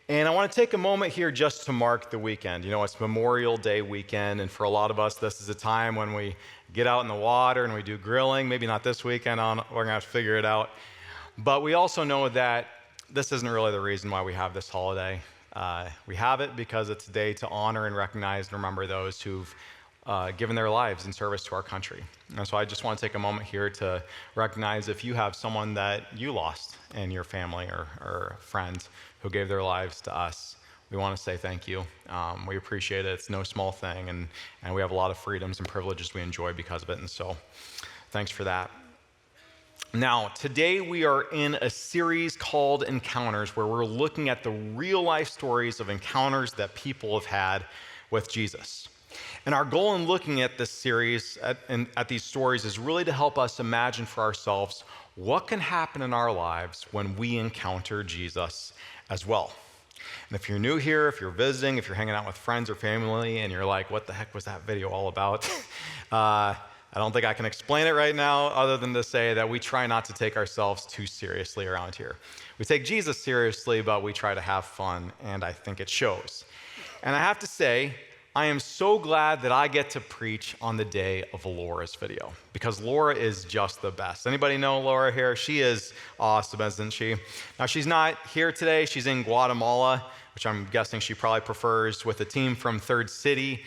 And I want to take a moment here just to mark the weekend. You know, it's Memorial Day weekend, and for a lot of us, this is a time when we get out in the water and we do grilling. Maybe not this weekend, we're going to have to figure it out. But we also know that this isn't really the reason why we have this holiday. We have it because it's a day to honor and recognize and remember those who've given their lives in service to our country. And so I just want to take a moment here to recognize if you have someone that you lost in your family or a friend who gave their lives to us. We want to say thank you. We appreciate it. It's no small thing, and we have a lot of freedoms and privileges we enjoy because of it, and so thanks for that. Now, today we are in a series called Encounters, where we're looking at the real-life stories of encounters that people have had with Jesus. And our goal in looking at this series, at these stories, is really to help us imagine for ourselves what can happen in our lives when we encounter Jesus as well. And if you're new here, if you're visiting, if you're hanging out with friends or family, and you're like, what the heck was that video all about? I don't think I can explain it right now other than to say that we try not to take ourselves too seriously around here. We take Jesus seriously, but we try to have fun, and I think it shows. And I have to say, I am so glad that I get to preach on the day of Laura's video, because Laura is just the best. Anybody know Laura here? She is awesome, isn't she? Now, she's not here today. She's in Guatemala, which I'm guessing she probably prefers, with a team from Third City,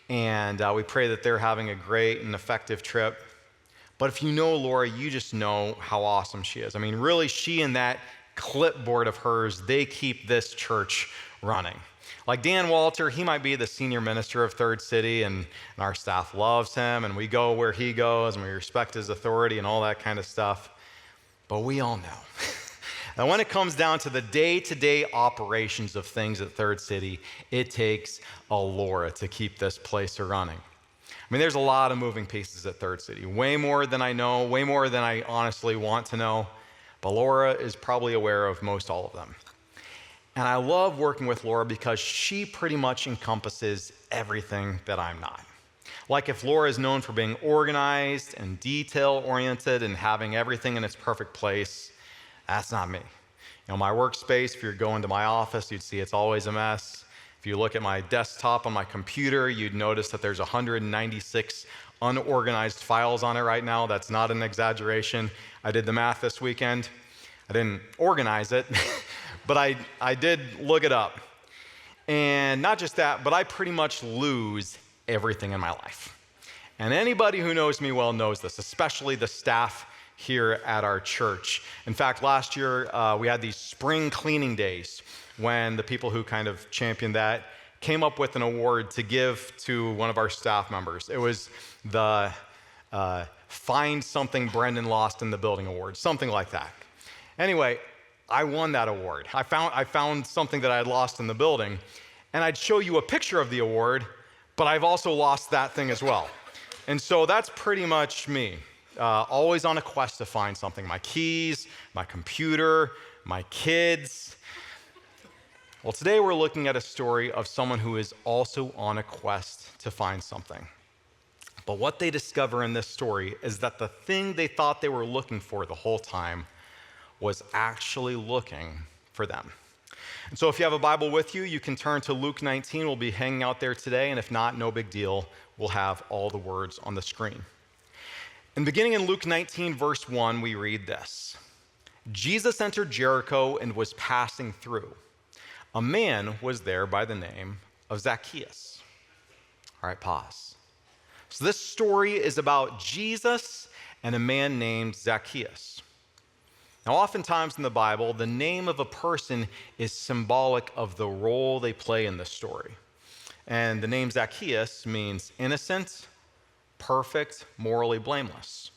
and we pray that they're having a great and effective trip. But if you know Laura, you just know how awesome she is. I mean, really, she and that clipboard of hers, they keep this church running. Like Dan Walter, he might be the senior minister of Third City, and our staff loves him, and we go where he goes, and we respect his authority and all that kind of stuff. But we all know that when it comes down to the day-to-day operations of things at Third City, it takes a Laura to keep this place running. I mean, there's a lot of moving pieces at Third City, way more than I know, way more than I honestly want to know, but Laura is probably aware of most all of them. And I love working with Laura because she pretty much encompasses everything that I'm not. Like if Laura is known for being organized and detail-oriented and having everything in its perfect place, that's not me. You know, my workspace, if you're going to my office, you'd see it's always a mess. If you look at my desktop on my computer, you'd notice that there's 196 unorganized files on it right now. That's not an exaggeration. I did the math this weekend. I didn't organize it. But I did look it up. And not just that, but I pretty much lose everything in my life. And anybody who knows me well knows this, especially the staff here at our church. In fact, last year we had these spring cleaning days when the people who kind of championed that came up with an award to give to one of our staff members. It was the Find Something Brenden Lost in the Building Award, something like that. Anyway, I won that award. I found something that I had lost in the building, and I'd show you a picture of the award, but I've also lost that thing as well. And so that's pretty much me, always on a quest to find something. My keys, my computer, my kids. Well, today we're looking at a story of someone who is also on a quest to find something. But what they discover in this story is that the thing they thought they were looking for the whole time was actually looking for them. And so if you have a Bible with you, you can turn to Luke 19. We'll be hanging out there today, and if not, no big deal. We'll have all the words on the screen. And beginning in Luke 19, verse 1, we read this. Jesus entered Jericho and was passing through. A man was there by the name of Zacchaeus. All right, pause. So this story is about Jesus and a man named Zacchaeus. Now, oftentimes in the Bible, the name of a person is symbolic of the role they play in the story. And the name Zacchaeus means innocent, perfect, morally blameless.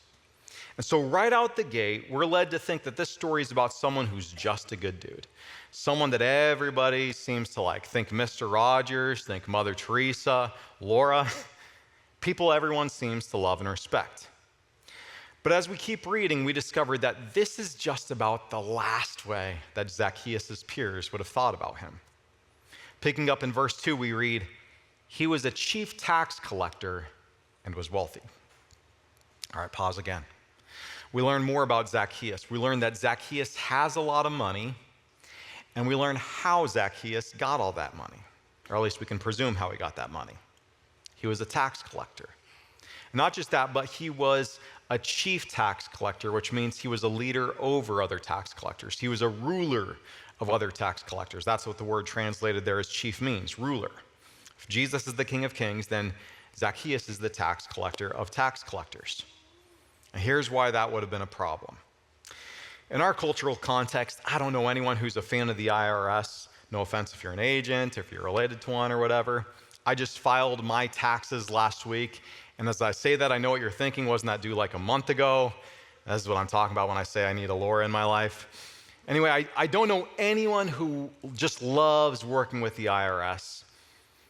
And so right out the gate, we're led to think that this story is about someone who's just a good dude. Someone that everybody seems to like. Think Mr. Rogers, think Mother Teresa, Laura. People everyone seems to love and respect. But as we keep reading, we discover that this is just about the last way that Zacchaeus' peers would have thought about him. Picking up in verse 2, we read, he was a chief tax collector and was wealthy. All right, pause again. We learn more about Zacchaeus. We learn that Zacchaeus has a lot of money, And we learn how Zacchaeus got all that money, or at least we can presume how he got that money. He was a tax collector. Not just that, but he was a chief tax collector, which means he was a leader over other tax collectors. He was a ruler of other tax collectors. That's what the word translated there as chief means, ruler. If Jesus is the King of Kings, then Zacchaeus is the tax collector of tax collectors. And here's why that would have been a problem. In our cultural context, I don't know anyone who's a fan of the IRS. No offense if you're an agent, if you're related to one or whatever. I just filed my taxes last week. And as I say that, I know what you're thinking. Wasn't that due like a month ago? This is what I'm talking about when I say I need a lawyer in my life. Anyway, I don't know anyone who just loves working with the IRS.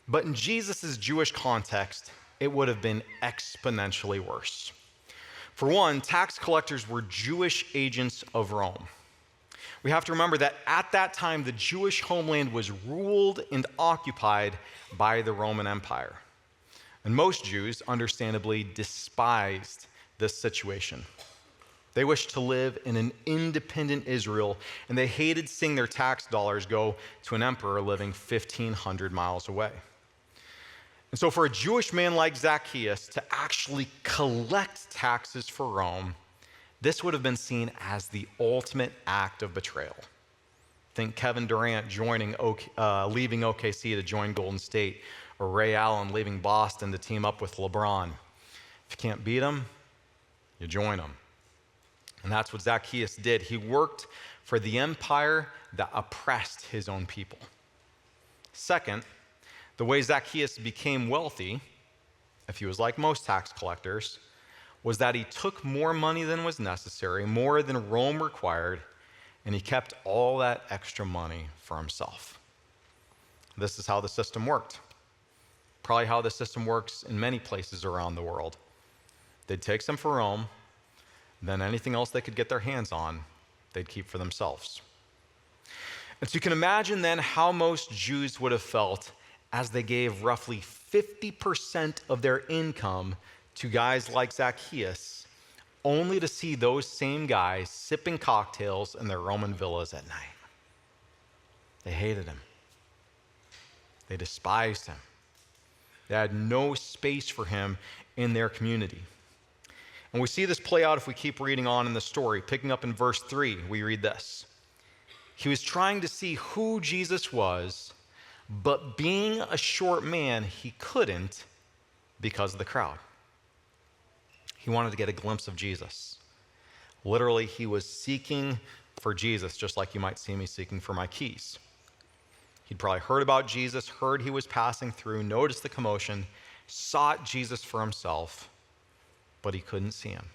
But in Jesus' Jewish context, it would have been exponentially worse. For one, tax collectors were Jewish agents of Rome. We have to remember that at that time, the Jewish homeland was ruled and occupied by the Roman Empire. And most Jews, understandably, despised this situation. They wished to live in an independent Israel, and they hated seeing their tax dollars go to an emperor living 1,500 miles away. And so for a Jewish man like Zacchaeus to actually collect taxes for Rome, this would have been seen as the ultimate act of betrayal. Think Kevin Durant leaving OKC to join Golden State, or Ray Allen leaving Boston to team up with LeBron. If you can't beat them, you join them. And that's what Zacchaeus did. He worked for the empire that oppressed his own people. Second, the way Zacchaeus became wealthy, if he was like most tax collectors, was that he took more money than was necessary, more than Rome required, and he kept all that extra money for himself. This is how the system worked. Probably how the system works in many places around the world. They'd take some for Rome, then anything else they could get their hands on, they'd keep for themselves. And so you can imagine then how most Jews would have felt as they gave roughly 50% of their income to guys like Zacchaeus, only to see those same guys sipping cocktails in their Roman villas at night. They hated him. They despised him. They had no space for him in their community. And we see this play out if we keep reading on in the story. Picking up in verse 3, we read this. He was trying to see who Jesus was, but being a short man, he couldn't because of the crowd. He wanted to get a glimpse of Jesus. Literally, he was seeking for Jesus, just like you might see me seeking for my keys. He'd probably heard about Jesus, heard he was passing through, noticed the commotion, sought Jesus for himself, but he couldn't see him.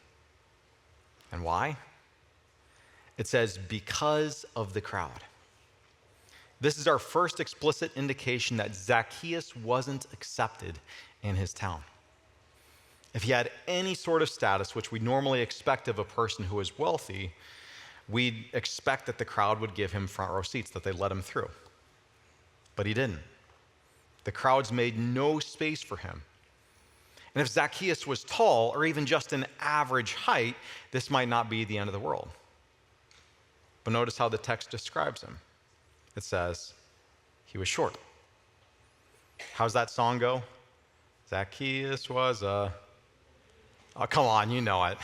And why? It says, because of the crowd. This is our first explicit indication that Zacchaeus wasn't accepted in his town. If he had any sort of status, which we normally expect of a person who is wealthy, we'd expect that the crowd would give him front row seats, that they'd let him through. But he didn't. The crowds made no space for him. And if Zacchaeus was tall, or even just an average height, this might not be the end of the world. But notice how the text describes him. It says, he was short. How's that song go? Zacchaeus was a... Oh, come on, you know it.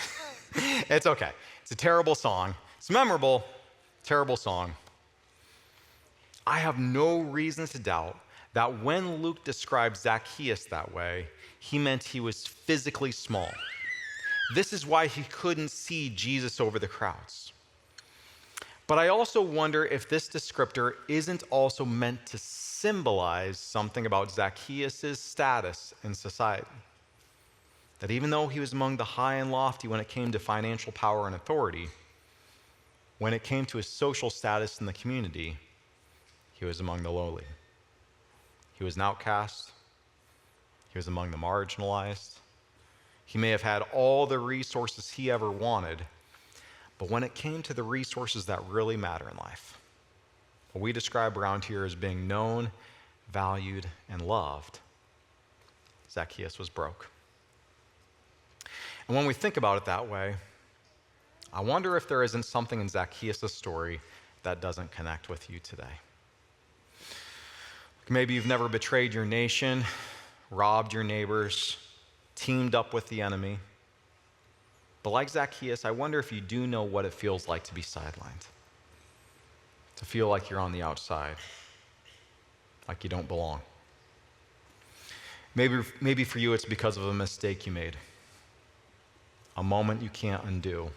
It's okay. It's a terrible song. It's memorable, terrible song. I have no reason to doubt that when Luke described Zacchaeus that way, he meant he was physically small. This is why he couldn't see Jesus over the crowds. But I also wonder if this descriptor isn't also meant to symbolize something about Zacchaeus' status in society. That even though he was among the high and lofty when it came to financial power and authority, when it came to his social status in the community, he was among the lowly. He was an outcast. He was among the marginalized. He may have had all the resources he ever wanted, but when it came to the resources that really matter in life, what we describe around here as being known, valued, and loved, Zacchaeus was broke. And when we think about it that way, I wonder if there isn't something in Zacchaeus' story that doesn't connect with you today. Maybe you've never betrayed your nation, robbed your neighbors, teamed up with the enemy. But like Zacchaeus, I wonder if you do know what it feels like to be sidelined, to feel like you're on the outside, like you don't belong. Maybe for you it's because of a mistake you made, a moment you can't undo,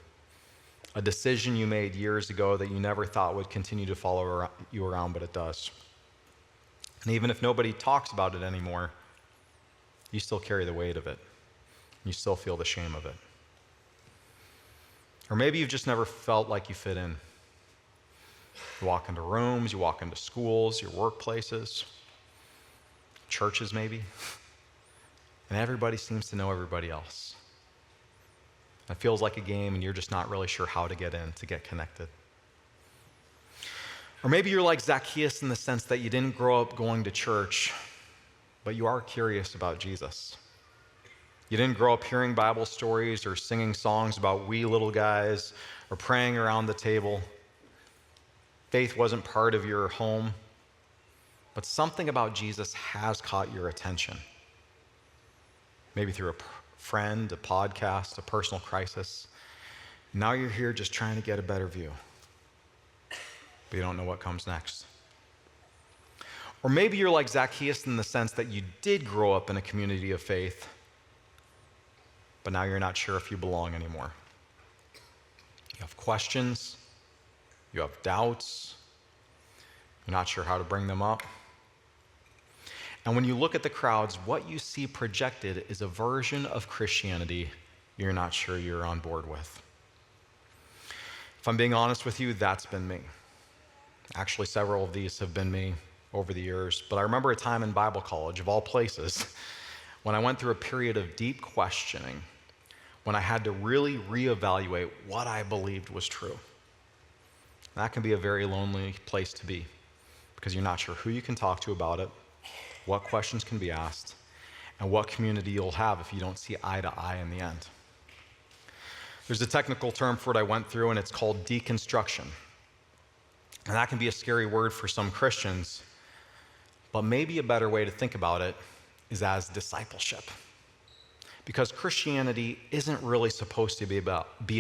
a decision you made years ago that you never thought would continue to follow you around, but it does. And even if nobody talks about it anymore, you still carry the weight of it. You still feel the shame of it. Or maybe you've just never felt like you fit in. You walk into rooms, you walk into schools, your workplaces, churches maybe, and everybody seems to know everybody else. It feels like a game and you're just not really sure how to get in, to get connected. Or maybe you're like Zacchaeus in the sense that you didn't grow up going to church, but you are curious about Jesus. You didn't grow up hearing Bible stories or singing songs about wee little guys or praying around the table. Faith wasn't part of your home, but something about Jesus has caught your attention. Maybe through a friend, a podcast, a personal crisis. Now you're here just trying to get a better view, but you don't know what comes next. Or maybe you're like Zacchaeus in the sense that you did grow up in a community of faith, but now you're not sure if you belong anymore. You have questions, you have doubts, you're not sure how to bring them up. And when you look at the crowds, what you see projected is a version of Christianity you're not sure you're on board with. If I'm being honest with you, that's been me. Actually, several of these have been me over the years, but I remember a time in Bible college, of all places, when I went through a period of deep questioning, when I had to really reevaluate what I believed was true. That can be a very lonely place to be because you're not sure who you can talk to about it, what questions can be asked, and what community you'll have if you don't see eye to eye in the end. There's a technical term for what I went through, and it's called deconstruction. And that can be a scary word for some Christians, but maybe a better way to think about it is as discipleship. Because Christianity isn't really supposed to be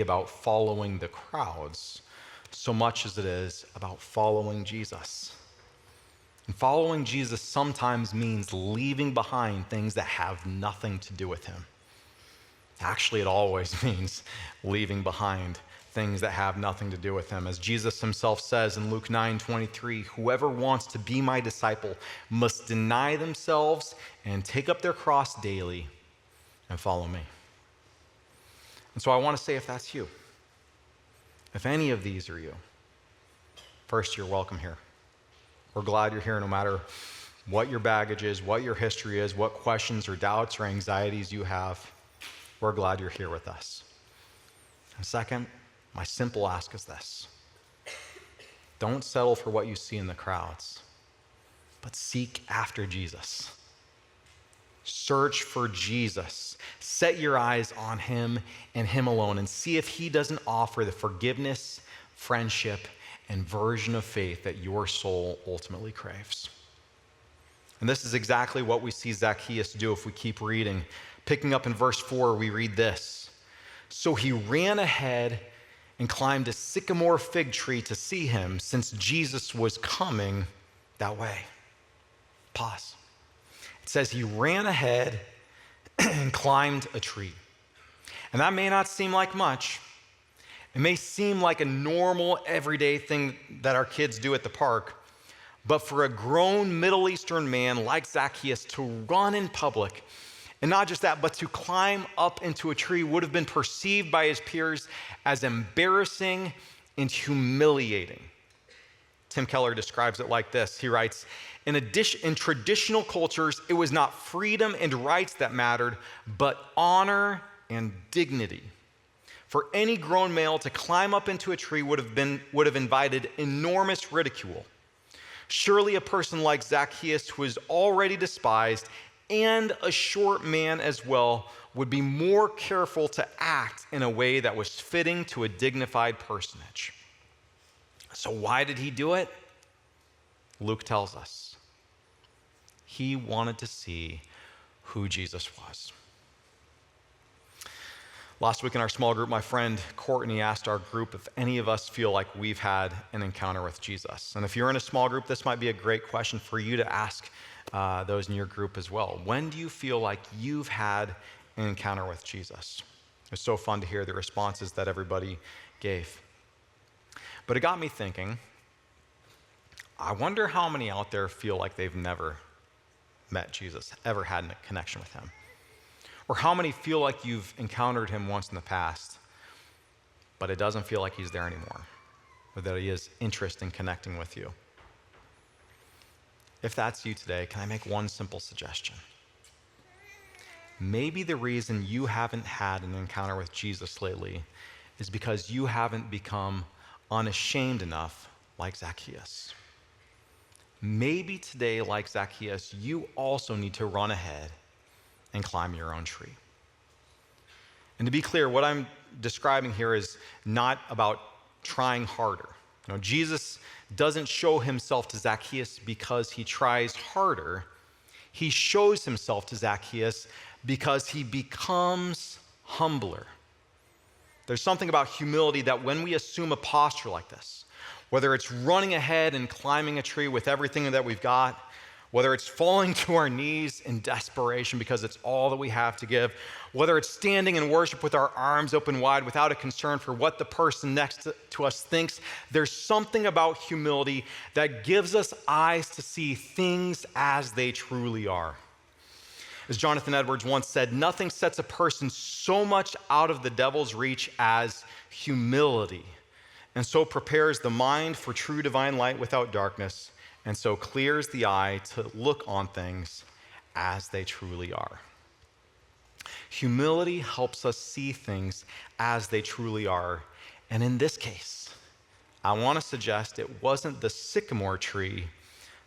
about following the crowds so much as it is about following Jesus. And following Jesus sometimes means leaving behind things that have nothing to do with him. Actually, it always means leaving behind things that have nothing to do with him. As Jesus himself says in Luke 9:23, whoever wants to be my disciple must deny themselves and take up their cross daily and follow me. And so I want to say, if that's you, if any of these are you, first, you're welcome here. We're glad you're here no matter what your baggage is, what your history is, what questions or doubts or anxieties you have. We're glad you're here with us. And second, my simple ask is this. Don't settle for what you see in the crowds, but seek after Jesus. Search for Jesus. Set your eyes on him and him alone and see if he doesn't offer the forgiveness, friendship, and version of faith that your soul ultimately craves. And this is exactly what we see Zacchaeus do if we keep reading. Picking up in verse 4, we read this. So he ran ahead and climbed a sycamore fig tree to see him, since Jesus was coming that way. Pause. It says he ran ahead and climbed a tree. And that may not seem like much. It may seem like a normal, everyday thing that our kids do at the park. But for a grown Middle Eastern man like Zacchaeus to run in public, and not just that, but to climb up into a tree would have been perceived by his peers as embarrassing and humiliating. Tim Keller describes it like this. He writes, in traditional cultures, it was not freedom and rights that mattered, but honor and dignity. For any grown male to climb up into a tree would have invited enormous ridicule. Surely a person like Zacchaeus, who was already despised, and a short man as well, would be more careful to act in a way that was fitting to a dignified personage. So why did he do it? Luke tells us. He wanted to see who Jesus was. Last week in our small group, my friend Courtney asked our group if any of us feel like we've had an encounter with Jesus. And if you're in a small group, this might be a great question for you to ask those in your group as well. When do you feel like you've had an encounter with Jesus? It was so fun to hear the responses that everybody gave. But it got me thinking, I wonder how many out there feel like they've never met Jesus, ever had a connection with him. Or how many feel like you've encountered him once in the past, but it doesn't feel like he's there anymore, or that he has interest in connecting with you. If that's you today, can I make one simple suggestion? Maybe the reason you haven't had an encounter with Jesus lately is because you haven't become unashamed enough like Zacchaeus. Maybe today, like Zacchaeus, you also need to run ahead and climb your own tree. And to be clear, what I'm describing here is not about trying harder. Jesus doesn't show himself to Zacchaeus because he tries harder. He shows himself to Zacchaeus because he becomes humbler. There's something about humility that when we assume a posture like this, whether it's running ahead and climbing a tree with everything that we've got, whether it's falling to our knees in desperation because it's all that we have to give, whether it's standing in worship with our arms open wide without a concern for what the person next to us thinks, there's something about humility that gives us eyes to see things as they truly are. As Jonathan Edwards once said, nothing sets a person so much out of the devil's reach as humility, and so prepares the mind for true divine light without darkness, and so clears the eye to look on things as they truly are. Humility helps us see things as they truly are. And in this case, I want to suggest it wasn't the sycamore tree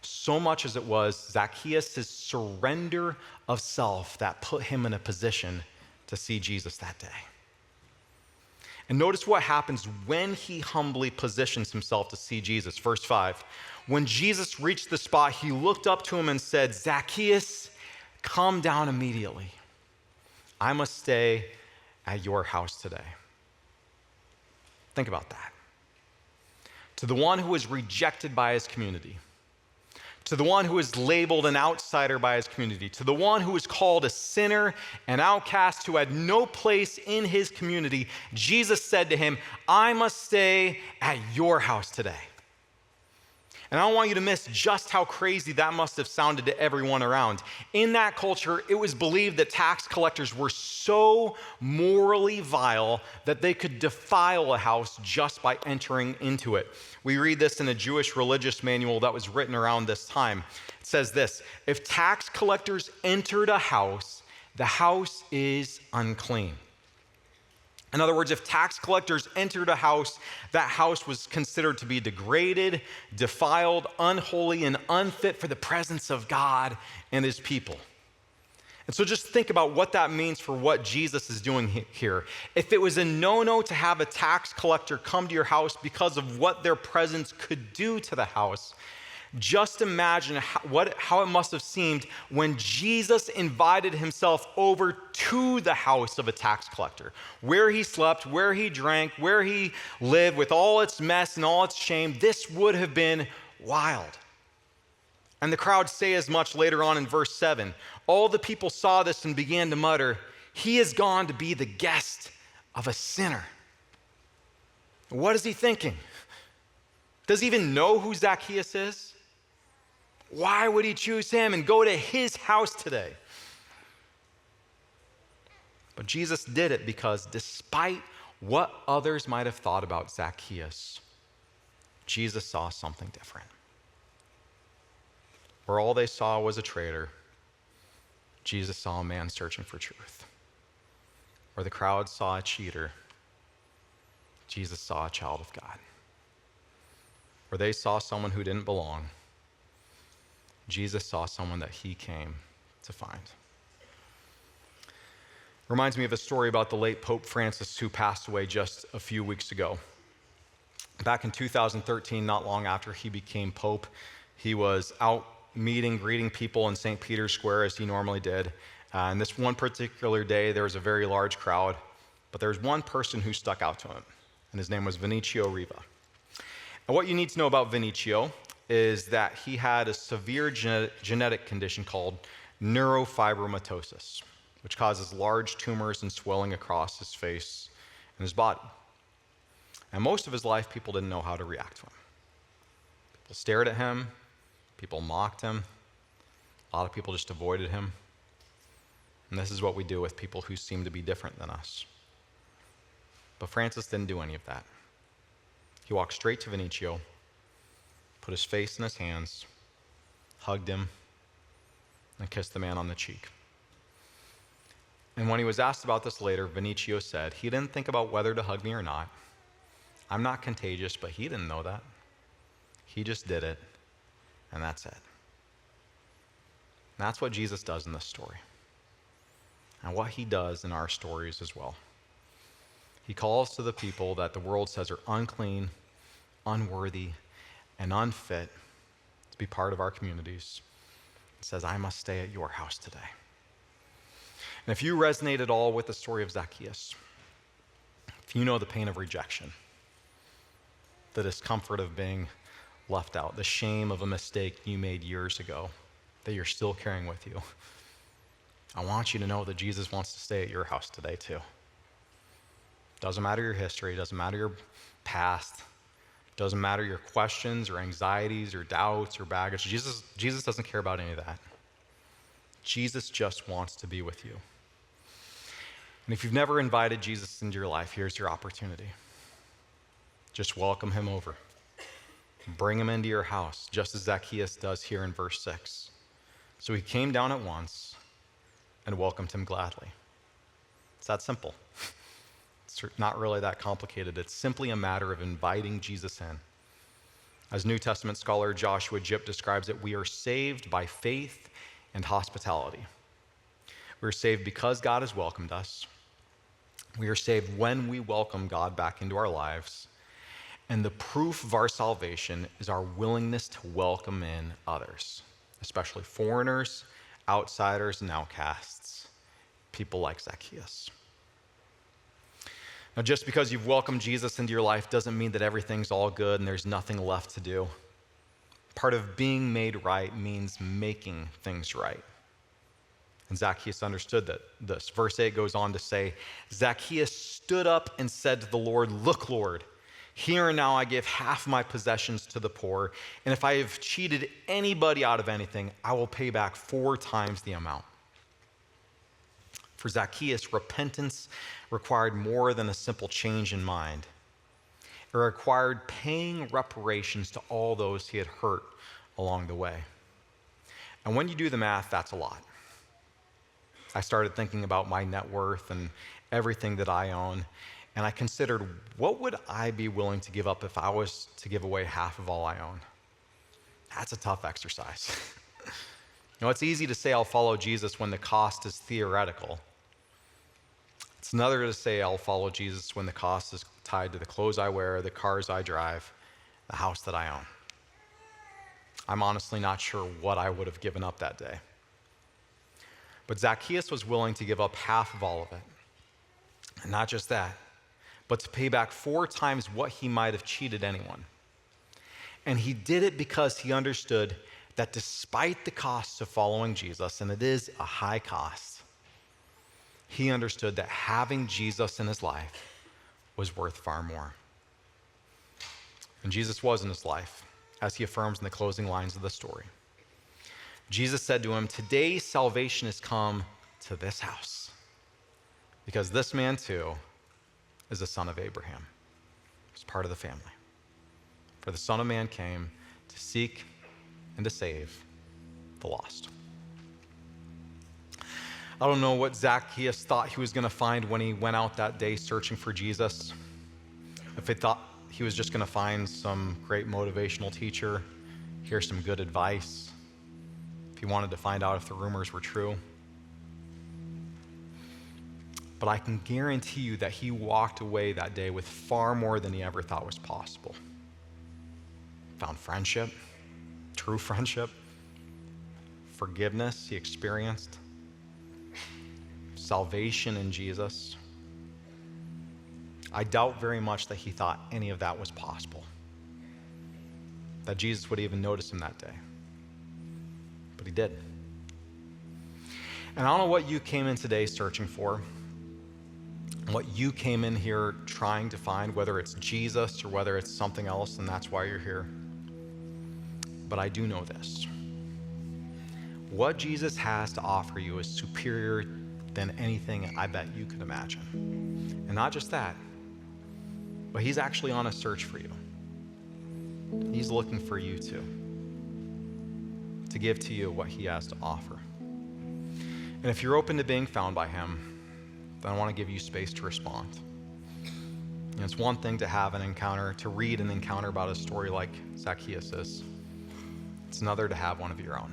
so much as it was Zacchaeus' surrender of self that put him in a position to see Jesus that day. And notice what happens when he humbly positions himself to see Jesus. Verse 5, when Jesus reached the spot, he looked up to him and said, Zacchaeus, come down immediately. I must stay at your house today. Think about that. To the one who is rejected by his community, to the one who is labeled an outsider by his community, to the one who is called a sinner, an outcast who had no place in his community, Jesus said to him, I must stay at your house today. And I don't want you to miss just how crazy that must have sounded to everyone around. In that culture, it was believed that tax collectors were so morally vile that they could defile a house just by entering into it. We read this in a Jewish religious manual that was written around this time. It says this, if tax collectors entered a house, the house is unclean. In other words, if tax collectors entered a house, that house was considered to be degraded, defiled, unholy, and unfit for the presence of God and his people. And so just think about what that means for what Jesus is doing here. If it was a no-no to have a tax collector come to your house because of what their presence could do to the house, just imagine how it must have seemed when Jesus invited himself over to the house of a tax collector, where he slept, where he drank, where he lived with all its mess and all its shame. This would have been wild. And the crowd say as much later on in verse 7. All the people saw this and began to mutter, he has gone to be the guest of a sinner. What is he thinking? Does he even know who Zacchaeus is? Why would he choose him and go to his house today? But Jesus did it because despite what others might have thought about Zacchaeus, Jesus saw something different. Where all they saw was a traitor, Jesus saw a man searching for truth. Where the crowd saw a cheater, Jesus saw a child of God. Where they saw someone who didn't belong, Jesus saw someone that he came to find. Reminds me of a story about the late Pope Francis who passed away just a few weeks ago. Back in 2013, not long after he became Pope, he was out greeting people in St. Peter's Square as he normally did. And this one particular day, there was a very large crowd, but there was one person who stuck out to him, and his name was Vinicio Riva. And what you need to know about Vinicio is that he had a severe genetic condition called neurofibromatosis, which causes large tumors and swelling across his face and his body. And most of his life, people didn't know how to react to him. People stared at him, people mocked him, a lot of people just avoided him. And this is what we do with people who seem to be different than us. But Francis didn't do any of that. He walked straight to Vinicio, put his face in his hands, hugged him, and kissed the man on the cheek. And when he was asked about this later, Vinicio said he didn't think about whether to hug me or not. I'm not contagious, but he didn't know that. He just did it, and that's it. And that's what Jesus does in this story, and what he does in our stories as well. He calls to the people that the world says are unclean, unworthy, and unfit to be part of our communities. He says, I must stay at your house today. And if you resonate at all with the story of Zacchaeus, if you know the pain of rejection, the discomfort of being left out, the shame of a mistake you made years ago that you're still carrying with you, I want you to know that Jesus wants to stay at your house today too. Doesn't matter your history, doesn't matter your past, doesn't matter your questions or anxieties or doubts or baggage. Jesus doesn't care about any of that. Jesus just wants to be with you. And if you've never invited Jesus into your life, here's your opportunity. Just welcome him over. Bring him into your house, just as Zacchaeus does here in verse 6. So he came down at once and welcomed him gladly. It's that simple. It's not really that complicated. It's simply a matter of inviting Jesus in. As New Testament scholar Joshua Jipp describes it, we are saved by faith and hospitality. We're saved because God has welcomed us. We are saved when we welcome God back into our lives. And the proof of our salvation is our willingness to welcome in others, especially foreigners, outsiders, and outcasts, people like Zacchaeus. Now, just because you've welcomed Jesus into your life doesn't mean that everything's all good and there's nothing left to do. Part of being made right means making things right. And Zacchaeus understood this. Verse 8 goes on to say, Zacchaeus stood up and said to the Lord, "Look, Lord, here and now I give half my possessions to the poor, and if I have cheated anybody out of anything, I will pay back 4 times the amount." For Zacchaeus, repentance required more than a simple change in mind. It required paying reparations to all those he had hurt along the way. And when you do the math, that's a lot. I started thinking about my net worth and everything that I own, and I considered, what would I be willing to give up if I was to give away half of all I own? That's a tough exercise. It's easy to say I'll follow Jesus when the cost is theoretical. It's another to say I'll follow Jesus when the cost is tied to the clothes I wear, the cars I drive, the house that I own. I'm honestly not sure what I would have given up that day. But Zacchaeus was willing to give up half of all of it. And not just that, but to pay back 4 times what he might have cheated anyone. And he did it because he understood that despite the costs of following Jesus, and it is a high cost, he understood that having Jesus in his life was worth far more. And Jesus was in his life, as he affirms in the closing lines of the story. Jesus said to him, "Today salvation has come to this house, because this man too is a son of Abraham." He's part of the family. For the Son of Man came to seek and to save the lost. I don't know what Zacchaeus thought he was going to find when he went out that day searching for Jesus. If he thought he was just going to find some great motivational teacher, hear some good advice, if he wanted to find out if the rumors were true. But I can guarantee you that he walked away that day with far more than he ever thought was possible. found friendship, true friendship, forgiveness he experienced, salvation in Jesus. I doubt very much that he thought any of that was possible, that Jesus would even notice him that day. But he did. And I don't know what you came in today searching for, what you came in here trying to find, whether it's Jesus or whether it's something else, and that's why you're here. But I do know this. What Jesus has to offer you is superior than anything I bet you could imagine. And not just that, but he's actually on a search for you. He's looking for you too, to give to you what he has to offer. And if you're open to being found by him, then I want to give you space to respond. And it's one thing to have an encounter, to read an encounter about a story like Zacchaeus is. It's another to have one of your own.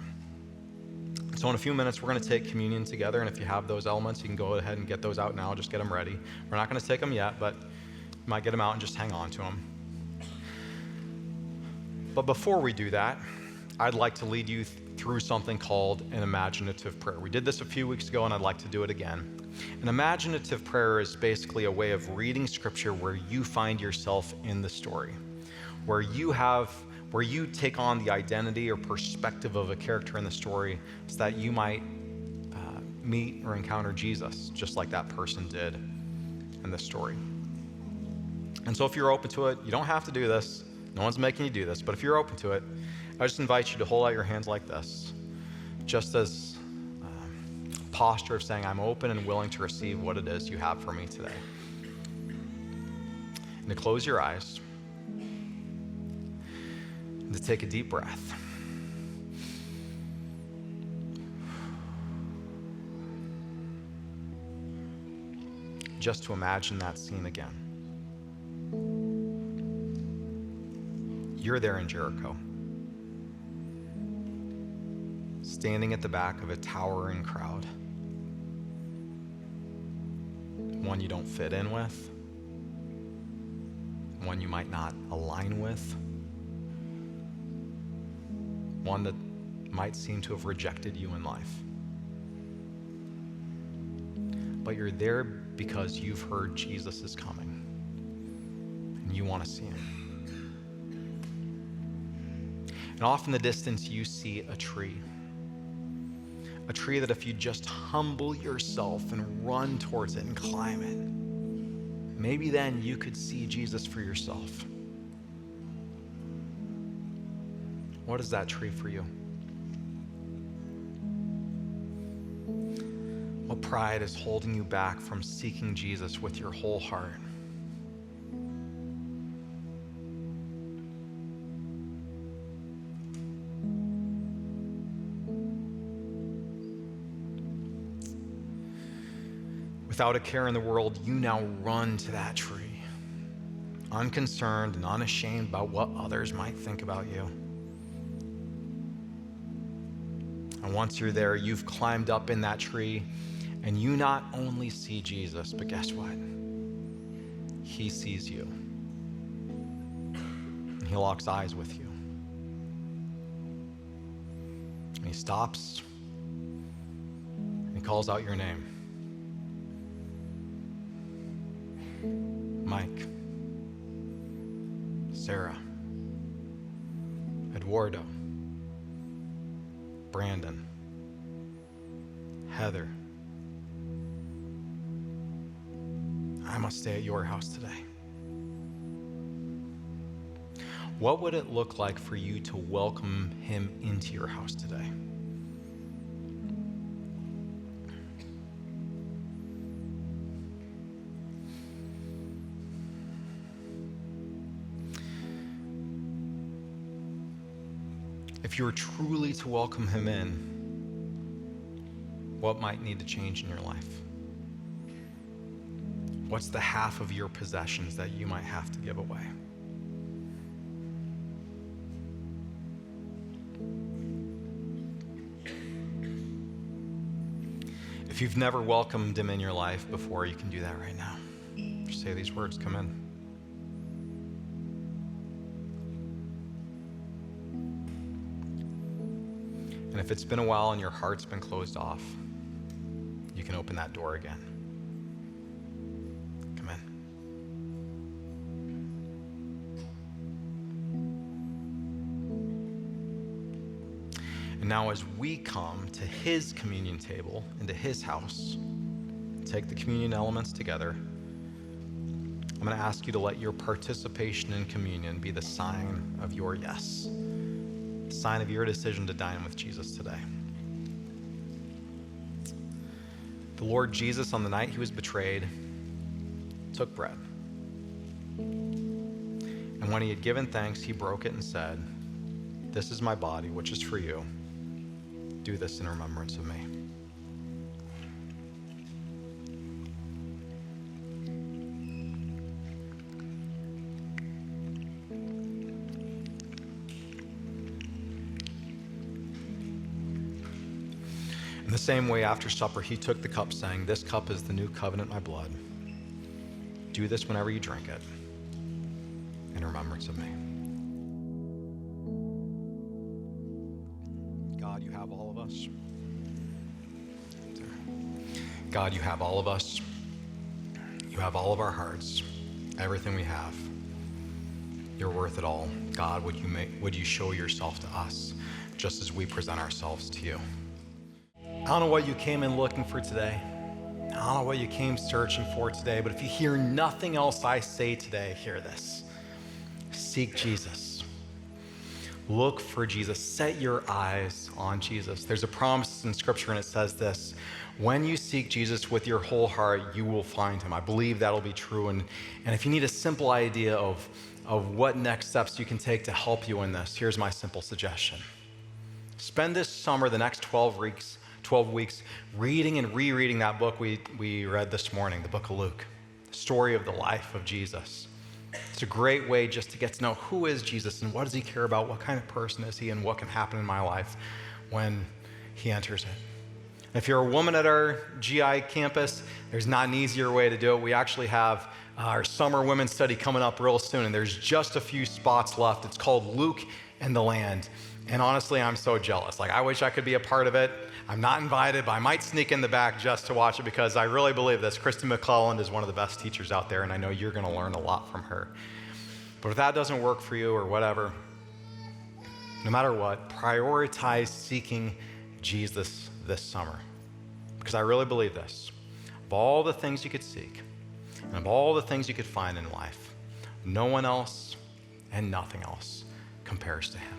So in a few minutes, we're going to take communion together, and if you have those elements, you can go ahead and get those out now. Just get them ready. We're not going to take them yet, but you might get them out and just hang on to them. But before we do that, I'd like to lead you through something called an imaginative prayer. We did this a few weeks ago, and I'd like to do it again. An imaginative prayer is basically a way of reading scripture where you find yourself in the story, where you take on the identity or perspective of a character in the story so that you might meet or encounter Jesus, just like that person did in the story. And so if you're open to it, you don't have to do this. No one's making you do this, but if you're open to it, I just invite you to hold out your hands like this, just as a posture of saying, I'm open and willing to receive what it is you have for me today. And to close your eyes, and to take a deep breath. Just to imagine that scene again. You're there in Jericho, standing at the back of a towering crowd, one you don't fit in with, one you might not align with, one that might seem to have rejected you in life. But you're there because you've heard Jesus is coming and you want to see him. And off in the distance, you see a tree that if you just humble yourself and run towards it and climb it, maybe then you could see Jesus for yourself. What is that tree for you? What pride is holding you back from seeking Jesus with your whole heart? Without a care in the world, you now run to that tree, unconcerned and unashamed about what others might think about you. And once you're there, you've climbed up in that tree, and you not only see Jesus, but guess what? He sees you. And he locks eyes with you. And he stops, and he calls out your name. Mike, Sarah, Eduardo, Brenden, Heather, I must stay at your house today. What would it look like for you to welcome him into your house today? If you were truly to welcome him in, what might need to change in your life? What's the half of your possessions that you might have to give away? If you've never welcomed him in your life before, you can do that right now. Just say these words, come in. if it's been a while and your heart's been closed off, you can open that door again. Come in. And now as we come to his communion table, into his house, take the communion elements together, I'm going to ask you to let your participation in communion be the sign of your yes, the sign of your decision to dine with Jesus today. The Lord Jesus, on the night he was betrayed, took bread. And when he had given thanks, he broke it and said, "This is my body, which is for you. Do this in remembrance of me." In the same way, after supper, he took the cup, saying, "This cup is the new covenant in my blood. Do this whenever you drink it, in remembrance of me." God, you have all of us. God, you have all of us. You have all of our hearts, everything we have. You're worth it all. God, would you show yourself to us, just as we present ourselves to you. I don't know what you came in looking for today. I don't know what you came searching for today, but if you hear nothing else I say today, hear this. Seek Jesus. Look for Jesus. Set your eyes on Jesus. There's a promise in Scripture, and it says this: when you seek Jesus with your whole heart, you will find him. I believe that'll be true. And if you need a simple idea of what next steps you can take to help you in this, here's my simple suggestion. Spend this summer, the next 12 weeks, reading and rereading that book we read this morning, the book of Luke, the story of the life of Jesus. It's a great way just to get to know who is Jesus and what does he care about, what kind of person is he, and what can happen in my life when he enters it. If you're a woman at our GI campus, there's not an easier way to do it. We actually have our summer women's study coming up real soon, and there's just a few spots left. It's called Luke and the Land. And honestly, I'm so jealous. I wish I could be a part of it. I'm not invited, but I might sneak in the back just to watch it, because I really believe this. Kristen McClelland is one of the best teachers out there, and I know you're going to learn a lot from her. But if that doesn't work for you or whatever, no matter what, prioritize seeking Jesus this summer. Because I really believe this. Of all the things you could seek, and of all the things you could find in life, no one else and nothing else compares to him.